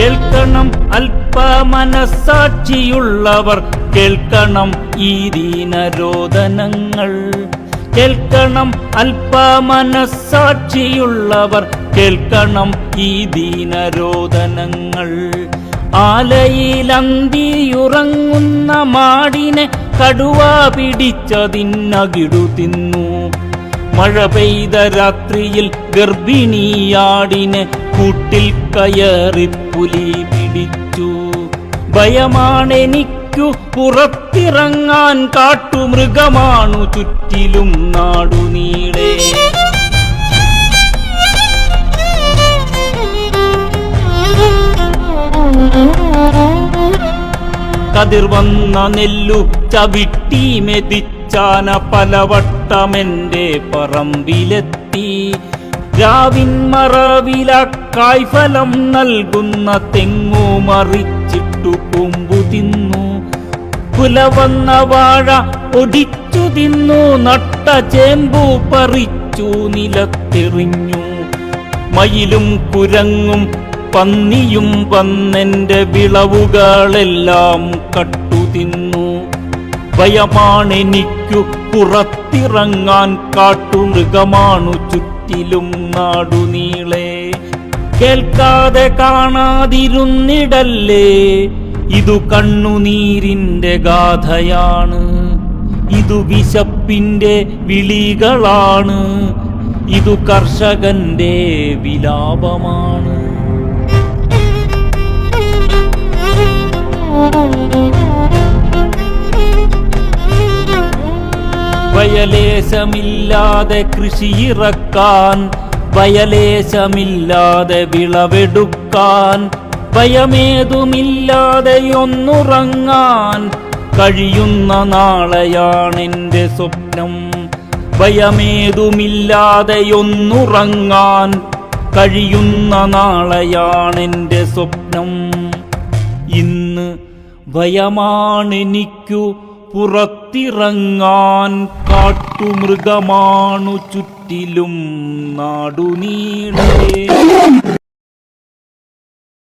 കേൾക്കണം അല്പമനസ്സാക്ഷിയുള്ളവർ, കേൾക്കണം ഈ ദീനരോദനങ്ങൾ. കേൾക്കണം അല്പമനസ്സാക്ഷിയുള്ളവർ, കേൾക്കണം ഈ ദീനരോദനങ്ങൾ. ആലയിലന്തിയുറങ്ങുന്ന മാടിനെ കടുവ പിടിച്ചതിന്നകിടു തിന്നു. മഴ പെയ്ത രാത്രിയിൽ ഗർഭിണിയാടിനെ കൂട്ടിൽ കയറി പുലി പിടിച്ചു. ഭയമാണെനിക്കു പുറത്തിറങ്ങാൻ, കാട്ടുമൃഗമാണു ചുറ്റിലും നാടുനീളെ. കതിർ വന്ന നെല്ലു ചവിട്ടി മെതിച്ചാന പലവട്ടമെന്റെ പറമ്പിലെത്തി. രാവിൻ മറവില കായ്ഫലം നൽകുന്ന തെങ്ങു മറിച്ചിട്ടു കൊമ്പു തിന്നു. പുലവന്ന വാഴ ഒടിച്ചു തിന്നു, നട്ട ചേമ്പു പറിച്ചു നിലത്തെറിഞ്ഞു. മയിലും കുരങ്ങും പന്നിയും വന്നെന്റെ വിളവുകളെല്ലാം കട്ടുതിന്നു. ഭയമാണെനിക്കു പുറത്തിറങ്ങാൻ, കാട്ടുമൃഗമാണു ചുറ്റിലും നാടുനീളെ. കേൾക്കാതെ കാണാതിരുന്നിടല്ലേ, ഇതു കണ്ണുനീരിന്റെ ഗാഥയാണ്. ഇതു വിശപ്പിന്റെ വിളികളാണ്, ഇതു കർഷകന്റെ വിലാപമാണ്. വയലേശമില്ലാതെ കൃഷിയിറക്കാൻ, വയലേശമില്ലാതെ വിളവെടുക്കാൻ, ഭയമേതുമില്ലാതെ ഒന്നുറങ്ങാൻ കഴിയുന്ന നാളെയാണെന്റെ സ്വപ്നം. ഭയമേതുമില്ലാതെ ഒന്നുറങ്ങാൻ കഴിയുന്ന നാളെയാണെന്റെ സ്വപ്നം. ഇന്ന് ഭയമാണെനിക്കു പുറത്തിറങ്ങാൻ, കാട്ടുമൃഗമാണു ചുറ്റിലും നാടുനീളെ.